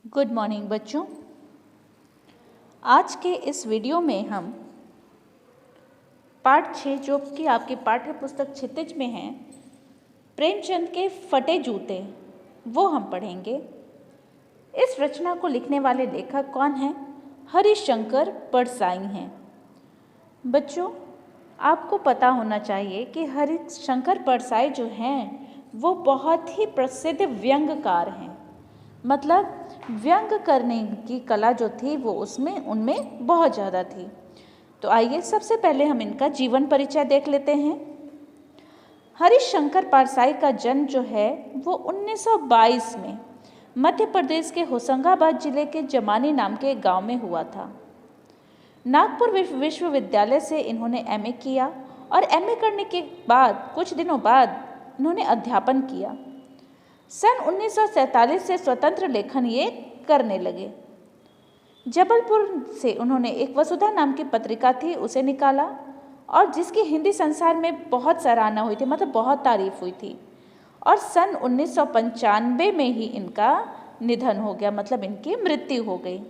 Good morning बच्चों। आज के इस वीडियो में हम पाठ 6 जो कि आपकी पाठ्य पुस्तक क्षितिज में है, प्रेमचंद के फटे जूते, वो हम पढ़ेंगे। इस रचना को लिखने वाले लेखक कौन हैं? हरिशंकर परसाई हैं। बच्चों, आपको पता होना चाहिए कि हरिशंकर परसाई जो हैं वो बहुत ही प्रसिद्ध व्यंग्यकार हैं। मतलब व्यंग करने की कला जो थी वो उनमें बहुत ज़्यादा थी। तो आइए सबसे पहले हम इनका जीवन परिचय देख लेते हैं। हरिशंकर परसाई का जन्म जो है वो 1922 में मध्य प्रदेश के होशंगाबाद जिले के जमानी नाम के एक गांव में हुआ था। नागपुर विश्वविद्यालय से इन्होंने एमए किया और एमए करने के बाद कुछ दिनों बाद इन्होंने अध्यापन किया। सन 1947 से स्वतंत्र लेखन ये करने लगे। जबलपुर से उन्होंने एक वसुधा नाम की पत्रिका थी उसे निकाला और जिसकी हिंदी संसार में बहुत सराहना हुई थी, मतलब बहुत तारीफ हुई थी। और सन 1995 में ही इनका निधन हो गया, मतलब इनकी मृत्यु हो गई।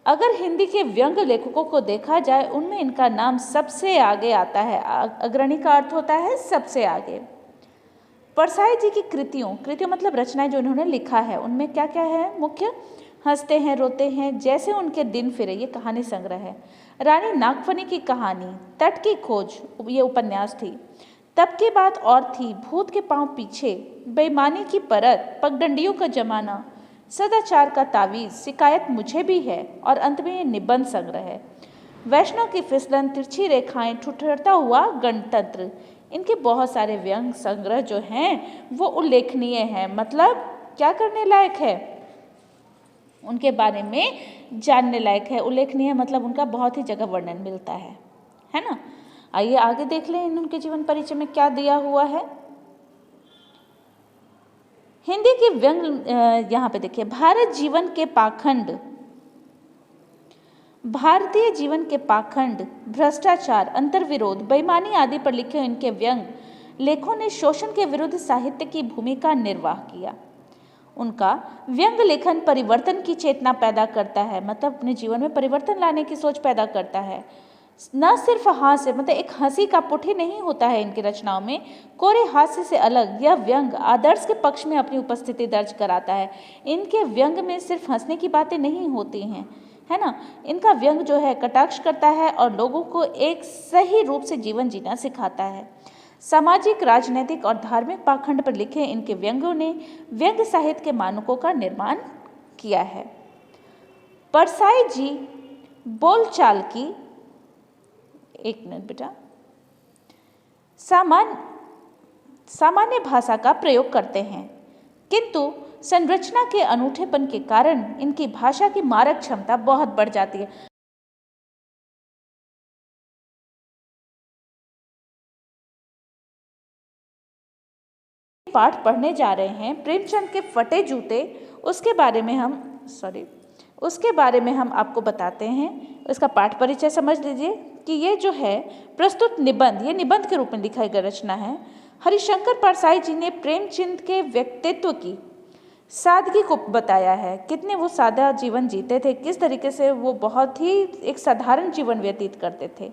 अगर हिंदी के व्यंग लेखकों को देखा जाए उनमें इनका नाम सबसे आगे आता है। अग्रणी का अर्थ होता है सबसे आगे। परसाई जी की कृतियों मतलब रचनाएं जो इन्होंने लिखा है उनमें क्या क्या है मुख्य? हंसते हैं रोते हैं, जैसे उनके दिन फिरे, ये कहानी संग्रह है। रानी नागफनी की कहानी, तट की खोज, ये उपन्यास थी। तब की बात और थी, भूत के पांव पीछे, बेईमानी की परत, पगडंडियों का जमाना, सदाचार का तावीज, शिकायत मुझे भी है, और अंत में ये निबंध संग्रह है। वैष्णव की फिसलन, तिरछी रेखाएं, ठुठरता हुआ गणतंत्र, इनके बहुत सारे व्यंग संग्रह जो हैं वो उल्लेखनीय हैं। मतलब क्या करने लायक है, उनके बारे में जानने लायक है। उल्लेखनीय मतलब उनका बहुत ही जगह वर्णन मिलता है ना। आइए आगे देख लें उनके जीवन परिचय में क्या दिया हुआ है। हिंदी के व्यंग यहाँ पे देखिए, भारतीय जीवन के पाखंड, भ्रष्टाचार, अंतर्विरोध, बेईमानी आदि पर लिखे इनके व्यंग लेखों ने शोषण के विरुद्ध साहित्य की भूमिका निर्वाह किया। उनका व्यंग लेखन परिवर्तन की चेतना पैदा करता है, मतलब अपने जीवन में परिवर्तन लाने की सोच पैदा करता है। न सिर्फ हास्य, मतलब एक हंसी का पुट ही नहीं होता है इनकी रचनाओं में, कोरे हास्य से अलग यह व्यंग आदर्श के पक्ष में अपनी उपस्थिति दर्ज कराता है। इनके व्यंग में सिर्फ हंसने की बातें नहीं होती हैं, है ना। इनका व्यंग जो है कटाक्ष करता है और लोगों को एक सही रूप से जीवन जीना सिखाता है। सामाजिक, राजनीतिक और धार्मिक पाखंड पर लिखे इनके व्यंगों ने व्यंग्य साहित्य के मानकों का निर्माण किया है। परसाई जी बोलचाल की, एक मिनट बेटा, सामान्य भाषा का प्रयोग करते हैं, किंतु संरचना के अनूठेपन के कारण इनकी भाषा की मारक क्षमता बहुत बढ़ जाती है। पाठ पढ़ने जा रहे हैं प्रेमचंद के फटे जूते, उसके बारे में हम आपको बताते हैं। इसका पाठ परिचय समझ लीजिए कि ये जो है प्रस्तुत निबंध, ये निबंध के रूप में लिखी गई रचना है। हरिशंकर परसाई जी ने प्रेमचंद के व्यक्तित्व की सादगी को बताया है, कितने वो सादा जीवन जीते थे, किस तरीके से वो बहुत ही एक साधारण जीवन व्यतीत करते थे।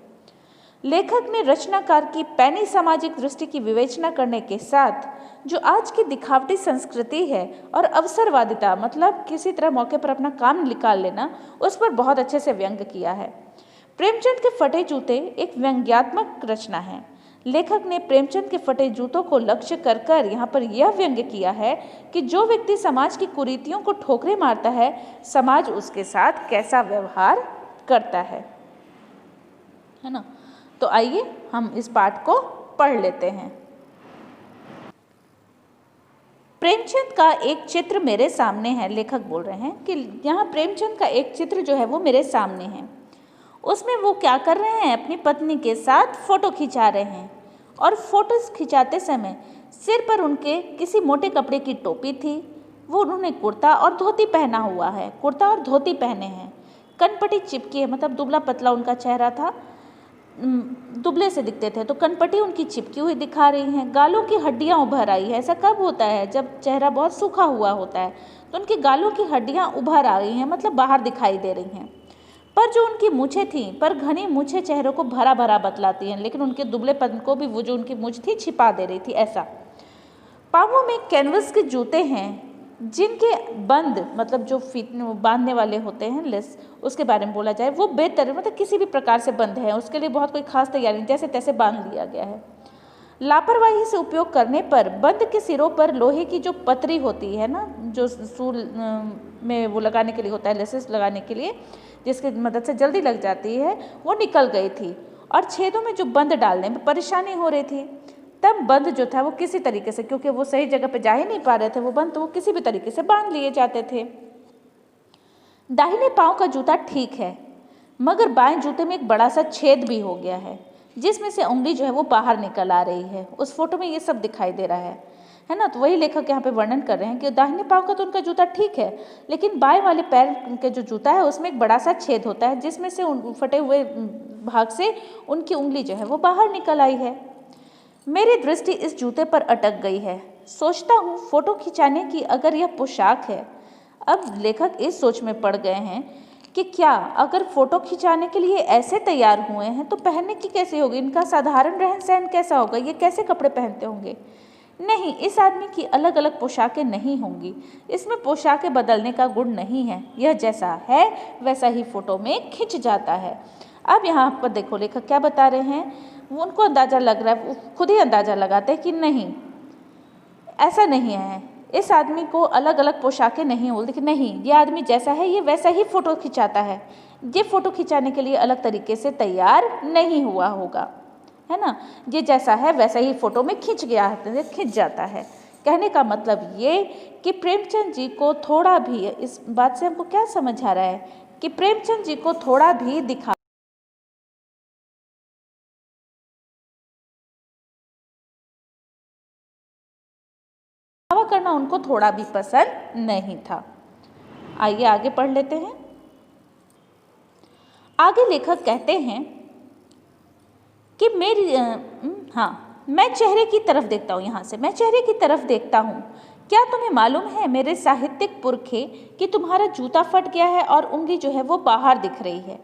लेखक ने रचनाकार की पैनी सामाजिक दृष्टि की विवेचना करने के साथ जो आज की दिखावटी संस्कृति है और अवसरवादिता, मतलब किसी तरह मौके पर अपना काम निकाल लेना, उस पर बहुत अच्छे से व्यंग किया है। प्रेमचंद के फटे जूते एक व्यंग्यात्मक रचना है। लेखक ने प्रेमचंद के फटे जूतों को लक्ष्य कर यहाँ पर यह व्यंग्य किया है कि जो व्यक्ति समाज की कुरीतियों को ठोकरे मारता है, समाज उसके साथ कैसा व्यवहार करता है ना। तो आइए हम इस पाठ को पढ़ लेते हैं। प्रेमचंद का एक चित्र मेरे सामने है। लेखक बोल रहे हैं कि यहाँ प्रेमचंद का एक चित्र जो है वो मेरे सामने है। उसमें वो क्या कर रहे हैं, अपनी पत्नी के साथ फोटो खिंचा रहे हैं और फोटो खिंचाते समय सिर पर उनके किसी मोटे कपड़े की टोपी थी। वो उन्होंने कुर्ता और धोती पहना हुआ है, कुर्ता और धोती पहने हैं। कनपटी चिपकी है, मतलब दुबला पतला उनका चेहरा था। दुबले से दिखते थे तो कनपटी उनकी चिपकी हुई दिखा रही हैं, गालों की हड्डियां उभर आई है। ऐसा कब होता है? जब चेहरा बहुत सूखा हुआ होता है तो उनके गालों की हड्डियां उभर आ रही हैं, मतलब बाहर दिखाई दे रही हैं। पर जो उनकी मूछें थीं, पर घनी मूछें चेहरों को भरा भरा बतलाती हैं, लेकिन उनके दुबलेपन को भी वो जो उनकी मूछ थी छिपा दे रही थी। ऐसा पाँवों में कैनवस के जूते हैं जिनके बंद, मतलब जो फीट बांधने वाले होते हैं, लेस, उसके बारे में बोला जाए, वो बेहतर, मतलब किसी भी प्रकार से बंद है, उसके लिए बहुत कोई खास तैयारी नहीं, जैसे तैसे बांध लिया गया है। लापरवाही से उपयोग करने पर बंद के सिरों पर लोहे की जो पतरी होती है ना, जो सूल में वो लगाने के लिए होता है, लेसेस लगाने के लिए, जिसकी मदद से जल्दी लग जाती है, वो निकल गई थी और छेदों में जो बंद डालने में परेशानी हो रही थी। तब बंद जो था वो किसी तरीके से, क्योंकि वो सही जगह पे जा ही नहीं पा रहे थे वो बंद, तो वो किसी भी तरीके से बांध लिए जाते थे। दाहिने पांव का जूता ठीक है, मगर बाएं जूते में एक बड़ा सा छेद भी हो गया है, जिसमें से उंगली जो है वो बाहर निकल आ रही है। उस फोटो में ये सब दिखाई दे रहा है ना। तो वही लेखक यहाँ पे वर्णन कर रहे हैं कि दाहिने पांव का तो उनका जूता ठीक है, लेकिन बाएं वाले पैर के जो जूता है उसमें एक बड़ा सा छेद होता है, जिसमें से फटे हुए भाग से उनकी उंगली जो है वो बाहर निकल आई है। मेरी दृष्टि इस जूते पर अटक गई है। सोचता हूँ फोटो खिंचाने की अगर यह पोशाक है। अब लेखक इस सोच में पड़ गए हैं कि क्या अगर फोटो खिंचाने के लिए ऐसे तैयार हुए हैं तो पहनने की कैसे होगी, इनका साधारण रहन सहन कैसा होगा, ये कैसे कपड़े पहनते होंगे। नहीं, इस आदमी की अलग अलग पोशाकें नहीं होंगी, इसमें पोशाकें बदलने का गुण नहीं है, यह जैसा है वैसा ही फोटो में खिंच जाता है। अब यहाँ पर देखो लेखक क्या बता रहे हैं, वो उनको अंदाज़ा लग रहा है, वो खुद ही अंदाज़ा लगाते हैं कि नहीं, ऐसा नहीं है, इस आदमी को अलग अलग पोशाकें नहीं हो, लेकिन नहीं, ये आदमी जैसा है ये वैसा ही फ़ोटो खिंचाता है, ये फ़ोटो खिंचाने के लिए अलग तरीके से तैयार नहीं हुआ होगा, है ना। ये जैसा है वैसा ही फ़ोटो में खिंच जाता है। कहने का मतलब ये कि प्रेमचंद जी को थोड़ा भी, इस बात से हमको क्या समझ आ रहा है कि प्रेमचंद जी को थोड़ा भी दिखावा करना उनको थोड़ा भी पसंद नहीं था। आइए आगे पढ़ लेते हैं। आगे लेखक कहते हैं कि मैं चेहरे की तरफ देखता हूँ, यहाँ से मैं चेहरे की तरफ देखता हूँ। क्या तुम्हें मालूम है मेरे साहित्यिक पुरखे कि तुम्हारा जूता फट गया है और उंगली जो है वो बाहर दिख रही है।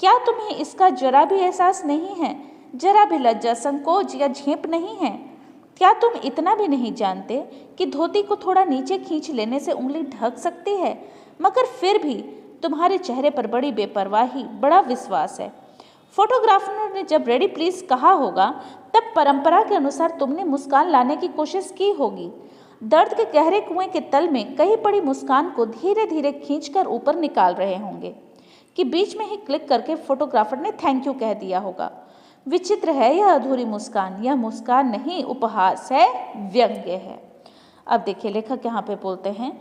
क्या तुम्हें इसका जरा भी एहसास नहीं है, जरा भी लज्जा, संकोच या झेप नहीं है? क्या तुम इतना भी नहीं जानते कि धोती को थोड़ा नीचे खींच लेने से उंगली ढक सकती है? मगर फिर भी तुम्हारे चेहरे पर बड़ी बेपरवाही, बड़ा विश्वास है। फोटोग्राफर ने जब रेडी प्लीज कहा होगा तब परंपरा के अनुसार तुमने मुस्कान लाने की कोशिश की होगी। दर्द के गहरे कुएं के तल में कहीं पड़ी मुस्कान को धीरे धीरे खींचकर ऊपर निकाल रहे होंगे कि बीच में ही क्लिक करके फोटोग्राफर ने थैंक यू कह दिया होगा। विचित्र है यह अधूरी मुस्कान, यह मुस्कान नहीं उपहास है, व्यंग्य है। अब देखिए लेखक यहाँ पे बोलते हैं,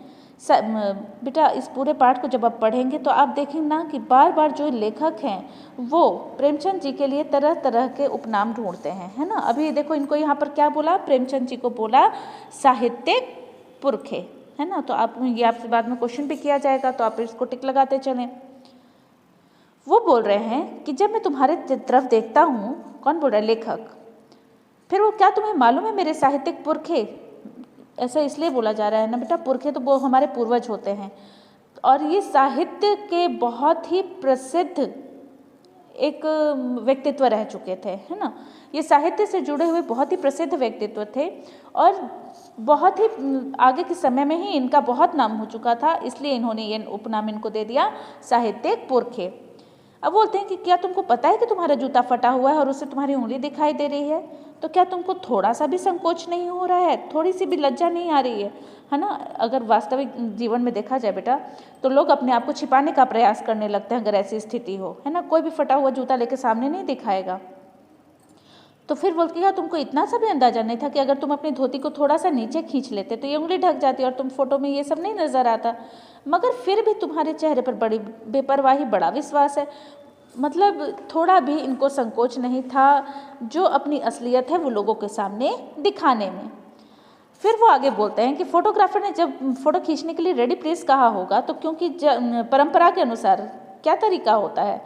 बेटा इस पूरे पाठ को जब आप पढ़ेंगे तो आप देखेंगे ना कि बार बार जो लेखक हैं वो प्रेमचंद जी के लिए तरह तरह के उपनाम ढूंढते हैं, है ना। अभी देखो इनको यहाँ पर क्या बोला, प्रेमचंद जी को बोला साहित्यिक पुरखे, है ना। तो आप ये आपसे बाद में क्वेश्चन भी किया जाएगा तो आप इसको टिक लगाते चलें। वो बोल रहे हैं कि जब मैं तुम्हारे तरफ देखता हूँ, कौन बोल रहा है? लेखक। फिर वो, क्या तुम्हें मालूम है मेरे साहित्यिक पुरखे, ऐसा इसलिए बोला जा रहा है ना बेटा, पुरखे तो वो हमारे पूर्वज होते हैं और ये साहित्य के बहुत ही प्रसिद्ध एक व्यक्तित्व रह चुके थे, है ना। ये साहित्य से जुड़े हुए बहुत ही प्रसिद्ध व्यक्तित्व थे और बहुत ही आगे के समय में ही इनका बहुत नाम हो चुका था, इसलिए इन्होंने ये उपनाम इनको दे दिया साहित्यिक पुरखे। अब बोलते हैं कि क्या तुमको पता है कि तुम्हारा जूता फटा हुआ है और उससे तुम्हारी उंगली दिखाई दे रही है, तो क्या तुमको थोड़ा सा भी संकोच नहीं हो रहा है, थोड़ी सी भी लज्जा नहीं आ रही है ना। अगर वास्तविक जीवन में देखा जाए बेटा तो लोग अपने आप को छिपाने का प्रयास करने लगते हैं अगर ऐसी स्थिति हो, है ना। कोई भी फटा हुआ जूता लेके सामने नहीं दिखाएगा। तो फिर बोलती है तुमको इतना सा भी अंदाजा नहीं था कि अगर तुम अपनी धोती को थोड़ा सा नीचे खींच लेते तो ये उंगली ढक जाती और तुम फोटो में ये सब नहीं नजर आता, मगर फिर भी तुम्हारे चेहरे पर बड़ी बेपरवाही, बड़ा विश्वास है। मतलब थोड़ा भी इनको संकोच नहीं था जो अपनी असलियत है वो लोगों के सामने दिखाने में। फिर वो आगे बोलते हैं कि फोटोग्राफर ने जब फोटो खींचने के लिए रेडी प्लीज कहा होगा तो क्योंकि परंपरा के अनुसार क्या तरीका होता है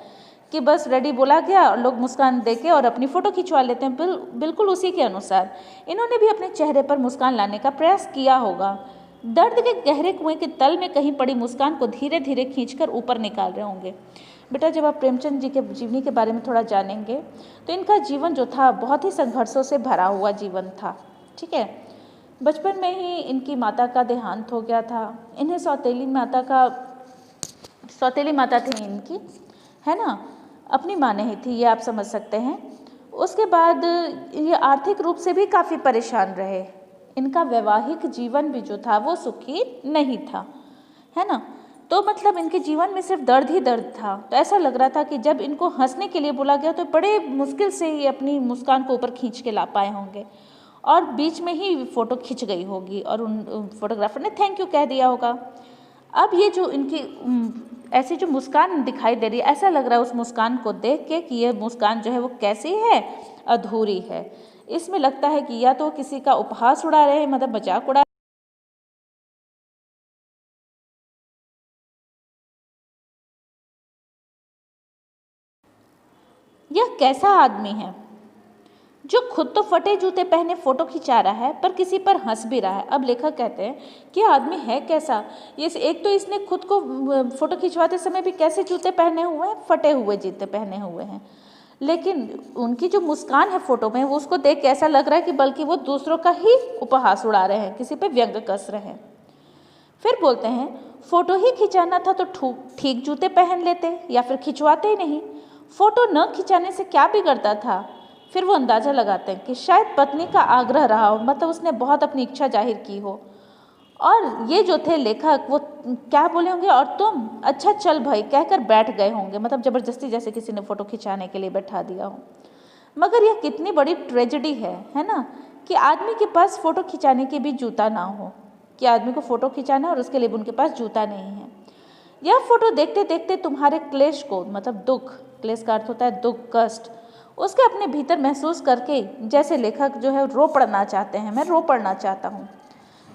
कि बस रेडी बोला गया और लोग मुस्कान देके और अपनी फ़ोटो खिंचवा लेते हैं। बिल्कुल उसी के अनुसार इन्होंने भी अपने चेहरे पर मुस्कान लाने का प्रयास किया होगा। दर्द के गहरे कुएं के तल में कहीं पड़ी मुस्कान को धीरे धीरे खींचकर ऊपर निकाल रहे होंगे। बेटा, जब आप प्रेमचंद जी के जीवनी के बारे में थोड़ा जानेंगे तो इनका जीवन जो था बहुत ही संघर्षों से भरा हुआ जीवन था। ठीक है, बचपन में ही इनकी माता का देहांत हो गया था। इन्हें सौतेली माता थी इनकी, है ना, अपनी माँ नहीं थी, ये आप समझ सकते हैं। उसके बाद ये आर्थिक रूप से भी काफ़ी परेशान रहे। इनका वैवाहिक जीवन भी जो था वो सुखी नहीं था, है ना। तो मतलब इनके जीवन में सिर्फ दर्द ही दर्द था। तो ऐसा लग रहा था कि जब इनको हंसने के लिए बोला गया तो बड़े मुश्किल से ये अपनी मुस्कान को ऊपर खींच के ला पाए होंगे और बीच में ही फ़ोटो खिंच गई होगी और उन फोटोग्राफर ने थैंक यू कह दिया होगा। अब ये जो इनकी ऐसी जो मुस्कान दिखाई दे रही है, ऐसा लग रहा है उस मुस्कान को देख के कि ये मुस्कान जो है वो कैसी है, अधूरी है। इसमें लगता है कि या तो किसी का उपहास उड़ा रहे हैं, मतलब मजाक उड़ा। यह कैसा आदमी है जो खुद तो फटे जूते पहने फोटो खिंचा रहा है पर किसी पर हंस भी रहा है। अब लेखक कहते हैं कि आदमी है कैसा। ये एक तो इसने खुद को फोटो खिंचवाते समय भी कैसे जूते पहने हुए हैं, फटे हुए जूते पहने हुए हैं, लेकिन उनकी जो मुस्कान है फोटो में वो उसको देख के ऐसा लग रहा है कि बल्कि वो दूसरों का ही उपहास उड़ा रहे हैं, किसी पे व्यंग कस रहे हैं। फिर बोलते हैं फोटो ही खिंचाना था तो ठीक जूते पहन लेते या फिर खिंचवाते ही नहीं। फोटो न खिंचाने से क्या बिगड़ता था। फिर वो अंदाज़ा लगाते हैं कि शायद पत्नी का आग्रह रहा हो, मतलब उसने बहुत अपनी इच्छा जाहिर की हो। और ये जो थे लेखक वो क्या बोले होंगे, और तुम अच्छा चल भाई कहकर बैठ गए होंगे, मतलब ज़बरदस्ती जैसे किसी ने फ़ोटो खिंचाने के लिए बैठा दिया हो। मगर यह कितनी बड़ी ट्रेजेडी है ना, कि आदमी के पास फ़ोटो खिंचाने के भी जूता ना हो, कि आदमी को फ़ोटो खिंचाना और उसके लिए उनके पास जूता नहीं है। यह फ़ोटो देखते देखते तुम्हारे क्लेश को, मतलब दुख, क्लेश का अर्थ होता है दुख, कष्ट, उसके अपने भीतर महसूस करके जैसे लेखक जो है रो पड़ना चाहते हैं, मैं रो पड़ना चाहता हूँ।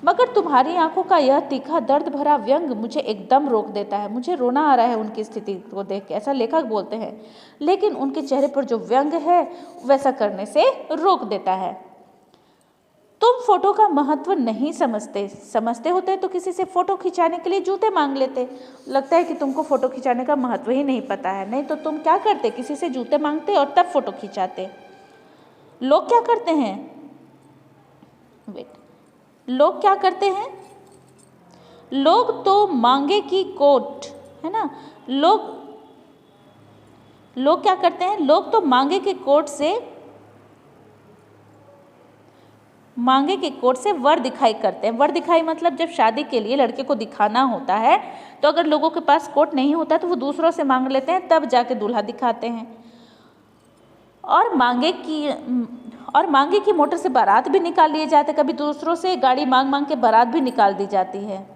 मगर तुम्हारी आंखों का यह तीखा दर्द भरा व्यंग मुझे एकदम रोक देता है। मुझे रोना आ रहा है उनकी स्थिति को देख के, ऐसा लेखक बोलते हैं, लेकिन उनके चेहरे पर जो व्यंग है वैसा करने से रोक देता है। तुम फोटो का महत्व नहीं समझते होते तो किसी से फोटो खिंचाने के लिए जूते मांग लेते। लगता है कि तुमको फोटो खिंचाने का महत्व ही नहीं पता है, नहीं तो तुम क्या करते, किसी से जूते मांगते और तब फोटो खिंचाते। लोग क्या करते हैं, लोग क्या करते हैं, लोग तो मांगे की कोट, है ना, लोग क्या करते हैं, लोग तो मांगे के कोट से वर दिखाई करते हैं। वर दिखाई मतलब जब शादी के लिए लड़के को दिखाना होता है तो अगर लोगों के पास कोट नहीं होता तो वो दूसरों से मांग लेते हैं, तब जाके दूल्हा दिखाते हैं। और मांगे की मोटर से बारात भी निकाल लिए जाते, कभी दूसरों से गाड़ी मांग के बारात भी निकाल दी जाती है।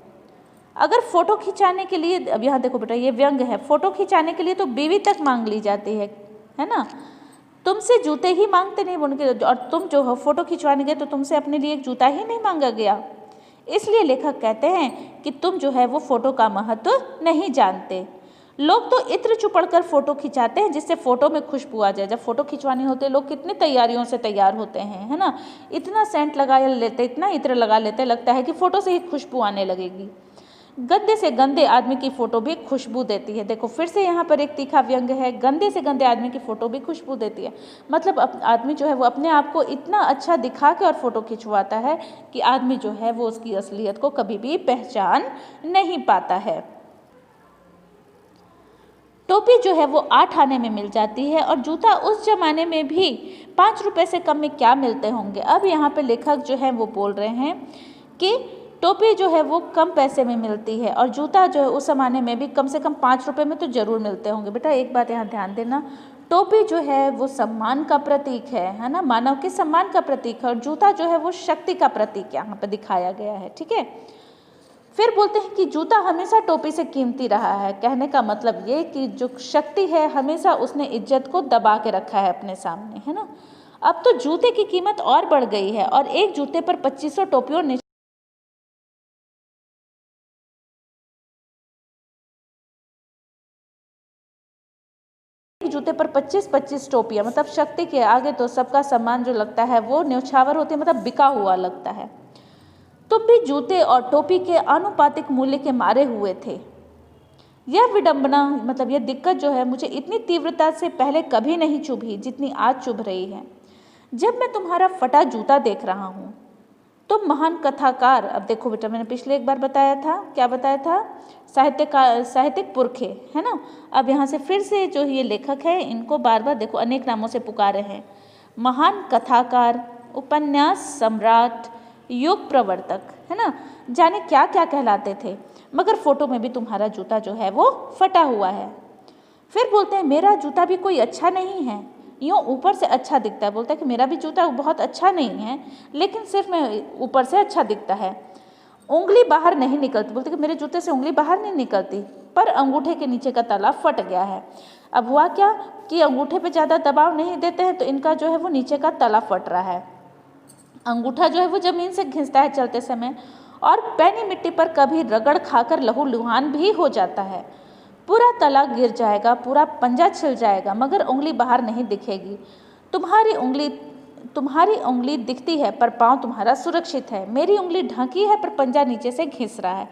अगर फोटो खिंचाने के लिए, अब यहाँ देखो बेटा ये व्यंग है, फोटो खिंचाने के लिए तो बीवी तक मांग ली जाती है ना। तुमसे जूते ही मांगते नहीं उनके, और तुम जो हो फोटो खिंचवाने गए तो तुमसे अपने लिए एक जूता ही नहीं मांगा गया। इसलिए लेखक कहते हैं कि तुम जो है वो फोटो का महत्व नहीं जानते। लोग तो इत्र चुपड़कर फोटो खिंचाते हैं जिससे फोटो में खुशबू आ जाए। जब फोटो खिंचवानी होती है लोग कितनी तैयारियों से तैयार होते हैं, है ना, इतना सेंट लगा लेते, इतना इत्र लगा लेते, लगता है कि फोटो से ही खुशबू आने लगेगी। गंदे से गंदे आदमी की फोटो भी खुशबू देती है। देखो फिर से यहाँ पर एक तीखा व्यंग है, गंदे से गंदे आदमी की फोटो भी खुशबू देती है। मतलब आदमी जो है वो अपने आप को इतना अच्छा दिखा के और फोटो खिंचवाता है कि आदमी जो है वो उसकी असलियत को कभी भी पहचान नहीं पाता है। टोपी जो है वो 8 आने में मिल जाती है और जूता उस जमाने में भी 5 रुपए से कम में क्या मिलते होंगे। अब यहाँ पे लेखक जो है वो बोल रहे हैं कि टोपी जो है वो कम पैसे में मिलती है और जूता जो है उस ज़माने में भी कम से कम 5 रुपए में तो ज़रूर मिलते होंगे। बेटा एक बात यहाँ ध्यान देना, टोपी जो है वो सम्मान का प्रतीक है ना, मानव के सम्मान का प्रतीक है, और जूता जो है वो शक्ति का प्रतीक यहाँ पर दिखाया गया है। ठीक है, फिर बोलते हैं कि जूता हमेशा टोपी से कीमती रहा है। कहने का मतलब ये कि जो शक्ति है हमेशा उसने इज्जत को दबा के रखा है अपने सामने, है ना। अब तो जूते की कीमत और बढ़ गई है और एक जूते पर 2500 टोपियों जूते पर 25-25 टोपियाँ, मतलब शक्ति के आगे तो सबका सम्मान जो लगता है वो न्यौछावर होते, मतलब बिका हुआ लगता है। तुम भी जूते और टोपी के आनुपातिक मूल्य के मारे हुए थे। यह विडंबना, मतलब यह दिक्कत जो है, मुझे इतनी तीव्रता से पहले कभी नहीं चुभी जितनी आज चुभ रही है, जब मैं तुम्हारा फटा जूता देख रहा हूँ। तुम महान कथाकार, अब देखो बेटा, मैंने पिछले एक बार बताया था, क्या बताया था, साहित्यिक पुरखे, है ना। अब यहाँ से फिर से जो ये लेखक है, इनको बार बार देखो अनेक नामों से पुकारे हैं। महान कथाकार, उपन्यास सम्राट, युग प्रवर्तक, है ना, जाने क्या क्या कहलाते थे, मगर फोटो में भी तुम्हारा जूता जो है वो फटा हुआ है। फिर बोलते हैं मेरा जूता भी कोई अच्छा नहीं है, यूँ ऊपर से अच्छा दिखता है। बोलता है कि मेरा भी जूता बहुत अच्छा नहीं है, लेकिन सिर्फ मैं ऊपर से अच्छा दिखता है, उंगली बाहर नहीं निकलती। बोलते कि मेरे जूते से उंगली बाहर नहीं निकलती, पर अंगूठे के नीचे का तला फट गया है। अब हुआ क्या कि अंगूठे पे ज़्यादा दबाव नहीं देते हैं तो इनका जो है वो नीचे का तला फट रहा है। अंगूठा जो है वो ज़मीन से घिसता है चलते समय, और पैनी मिट्टी पर कभी रगड़ खाकर लहूलुहान भी हो जाता है। पूरा तला गिर जाएगा, पूरा पंजा छिल जाएगा, मगर उंगली बाहर नहीं दिखेगी। तुम्हारी उंगली दिखती है पर पाँव तुम्हारा सुरक्षित है। मेरी उंगली ढकी है पर पंजा नीचे से घिस रहा है।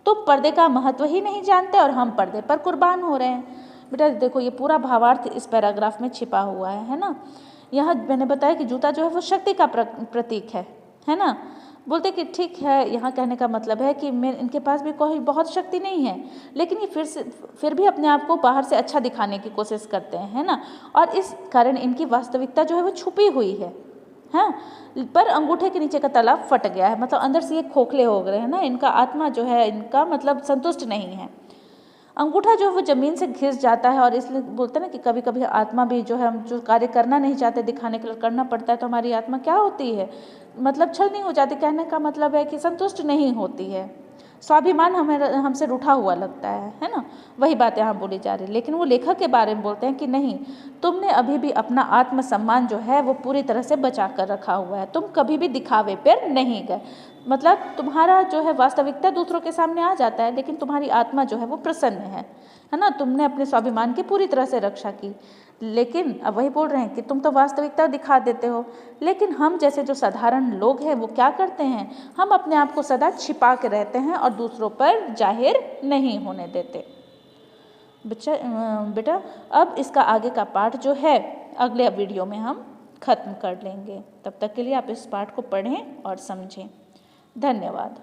तुम पर्दे का महत्व ही नहीं जानते और हम पर्दे पर कुर्बान हो रहे हैं। बेटा देखो, ये पूरा भावार्थ इस पैराग्राफ में छिपा हुआ है ना। यहाँ मैंने बताया कि जूता जो है वो शक्ति का प्रतीक है ना। बोलते कि ठीक है, यहाँ कहने का मतलब है कि इनके पास भी कोई बहुत शक्ति नहीं है, लेकिन ये फिर भी अपने आप को बाहर से अच्छा दिखाने की कोशिश करते हैं, है ना। और इस कारण इनकी वास्तविकता जो है वो छुपी हुई है, हाँ। पर अंगूठे के नीचे का तला फट गया है, मतलब अंदर से ये खोखले हो गए हैं ना। इनका आत्मा जो है इनका मतलब संतुष्ट नहीं है। अंगूठा जो है वो ज़मीन से घिस जाता है, और इसलिए बोलते हैं ना कि कभी कभी आत्मा भी जो है, हम जो कार्य करना नहीं चाहते दिखाने के लिए करना पड़ता है, तो हमारी आत्मा क्या होती है, मतलब छल नहीं हो जाती। कहने का मतलब है कि संतुष्ट नहीं होती है, स्वाभिमान हमसे रूठा हुआ लगता है ना। वही बात यहाँ बोली जा रही है। लेकिन वो लेखक के बारे में बोलते हैं कि नहीं, तुमने अभी भी अपना आत्मसम्मान जो है वो पूरी तरह से बचा कर रखा हुआ है। तुम कभी भी दिखावे पर नहीं गए, मतलब तुम्हारा जो है वास्तविकता दूसरों के सामने आ जाता है, लेकिन तुम्हारी आत्मा जो है वो प्रसन्न है ना। तुमने अपने स्वाभिमान की पूरी तरह से रक्षा की। लेकिन अब वही बोल रहे हैं कि तुम तो वास्तविकता दिखा देते हो, लेकिन हम जैसे जो साधारण लोग हैं वो क्या करते हैं, हम अपने आप को सदा छिपा के रहते हैं और दूसरों पर जाहिर नहीं होने देते। बेटा अब इसका आगे का पाठ जो है अगले वीडियो में हम खत्म कर लेंगे। तब तक के लिए आप इस पाठ को पढ़ें और समझें। धन्यवाद।